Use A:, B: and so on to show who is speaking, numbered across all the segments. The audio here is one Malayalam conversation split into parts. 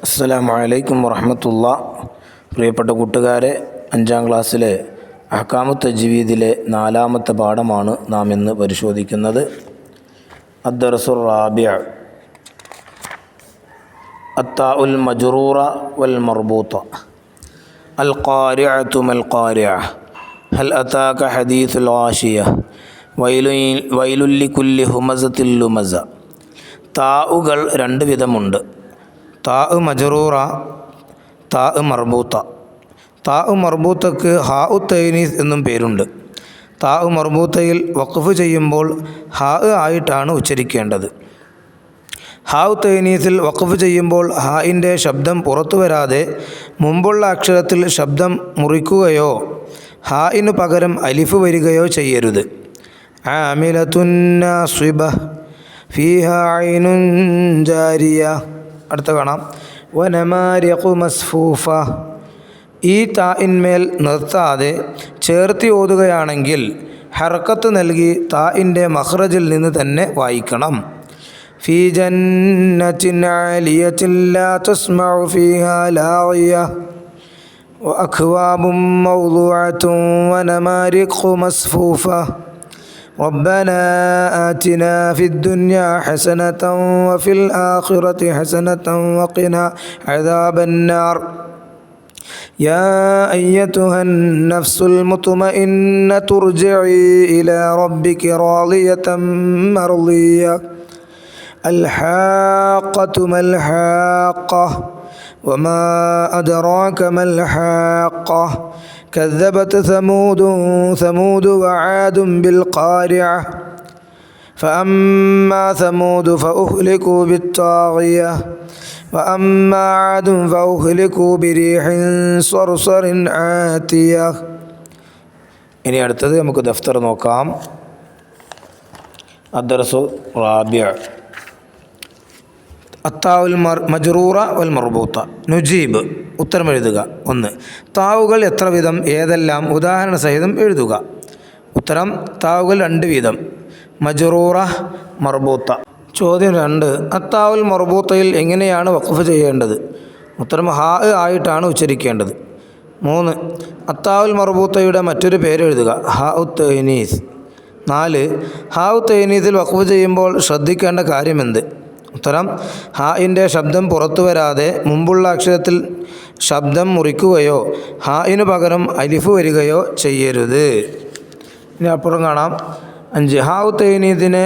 A: അസ്സലാമു അലൈക്കും വറഹ്മത്തുള്ളാഹി. പ്രിയപ്പെട്ട കൂട്ടുകാരെ, 5ാം ക്ലാസ്സിലെ അഹ്കാമു തജ്വീദിലെ 4ാമത്തെ പാഠമാണ് നാം ഇന്ന് പരിശോധിക്കുന്നത്. അദ്ദർസുർ റാബിഅ അത്താഉൽ മജ്റൂറ വൽ മർബൂത. അൽ ഖാരിഅതു മൽ ഖാരിഅ ഹൽ അതാക ഹദീസുൽ ഗാശിയ വൈലുൽ ലികുല്ലി ഹുമസത്തിൽ ലുമസ. താഉകൾ രണ്ട് വിധമുണ്ട്: താ മജ്റൂറ, താ മർബൂത്ത. താ മർബൂത്തക്ക് ഹാ തൈനീസ് എന്നും പേരുണ്ട്. താ മർബൂത്തയിൽ വഖഫ് ചെയ്യുമ്പോൾ ഹാ ആയിട്ടാണ് ഉച്ചരിക്കേണ്ടത്. ഹാ തൈനീസിൽ വഖഫ് ചെയ്യുമ്പോൾ ഹായിൻ്റെ ശബ്ദം പുറത്തു വരാതെ മുമ്പുള്ള അക്ഷരത്തിൽ ശബ്ദം മുറിക്കുകയോ ഹായിനു പകരം അലിഫ് വരികയോ ചെയ്യരുത്. ആമിലത്തുൻ നാസിബ ഫീഹാ ഐനുൻ ജാരിയ. അടുത്ത കാണാം. വനമാരിഖു മസ്ഫൂഫ. ഈ താഇന്മേൽ നിർത്താതെ ചേർത്തി ഓതുകയാണെങ്കിൽ ഹർക്കത്ത് നൽകി താഇൻ്റെ മഖ്റജിൽ നിന്ന് തന്നെ വായിക്കണം. ഫീ ജന്നത്തിൻ ആലിയത്തിൻ ലാ തസ്മഉ ഫീഹാ ലാഗിയ വഅക്വാബും മൗദൂഅത്തുൻ വനമാരിഖു മസ്ഫൂഫ. ربنا آتنا في الدنيا حسنة وفي الآخرة حسنة وقنا عذاب النار. يا أيتها النفس المطمئنة ارجعي إلى ربك راضية مرضية. الحاقة ما الحاقة وما أدراك ما الحاقة. كذبت ثمود وعاد بالقارعة. فأما ثمود فأهلكوا بالطاغية وأما عاد فأهلكوا بريح صرصر عاتية. ഇനി അടുത്തത് നമുക്ക് ദഫ്തർ നോക്കാം. അദ്ദർസു റാബിഅ അത്താഉൽ മജ്റൂറ വൽ മർബൂത്ത. നുജീബ്, ഉത്തരം എഴുതുക. 1. താവുകൾ എത്ര വിധം, ഏതെല്ലാം? ഉദാഹരണ സഹിതം എഴുതുക. ഉത്തരം: താവുകൾ 2 വിധം: മജ്റൂറ, മർബൂത്ത. ചോദ്യം 2. അത്താഉൽ മർബൂത്തയിൽ എങ്ങനെയാണ് വഖഫ് ചെയ്യേണ്ടത്? ഉത്തരം: ഹാ ആയിട്ടാണ് ഉച്ചരിക്കേണ്ടത്. 3. അത്താഉൽ മർബൂത്തയുടെ മറ്റൊരു പേര് എഴുതുക. ഹാ തൈനീസ്. 4. ഹാ തൈനീസിൽ വഖഫ് ചെയ്യുമ്പോൾ ശ്രദ്ധിക്കേണ്ട കാര്യമെന്ത്? ഉത്തരം: ഹായിൻ്റെ ശബ്ദം പുറത്തു വരാതെ മുമ്പുള്ള അക്ഷരത്തിൽ ശബ്ദം മുറിക്കുകയോ ഹായിനു പകരം അലിഫ് വരികയോ ചെയ്യരുത്. ഇനി അപ്പുറം കാണാം. 5. ഹാ തൈനീസിനെ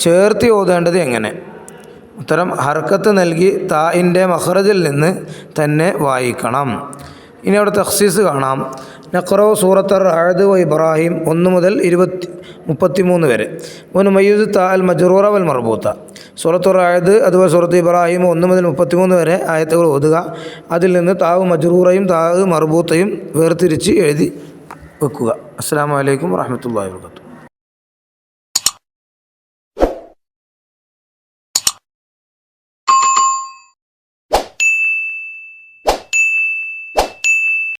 A: ചേർത്തി ഓതേണ്ടത് എങ്ങനെ? ഉത്തരം: ഹർക്കത്ത് നൽകി താഇൻ്റെ മഖ്റജിൽ നിന്ന് തന്നെ വായിക്കണം. ഇനി അവിടെ തഖ്സീസ് കാണാം. നഖ്റഉ സൂറത്തുർ റഅദ് വ ഇബ്രാഹിം 1 മുതൽ 33 വരെ. വനുമയ്യിസു താ അൽ മജ്റൂറ വൽ മർബൂത്ത. സൂറത്തുർ റഅദ് അഥവാ സൂറത്ത് ഇബ്രാഹിം 1 മുതൽ 33 വരെ ആയത്തുകൾ ഓതുക. അതിൽ നിന്ന് താവ് മജ്റൂറയും താവ് മർബൂത്തയും വേർതിരിച്ച് എഴുതി വെക്കുക. അസ്സലാമു അലൈക്കും വറഹ്മത്തുള്ളാഹി വബറകാതുഹു.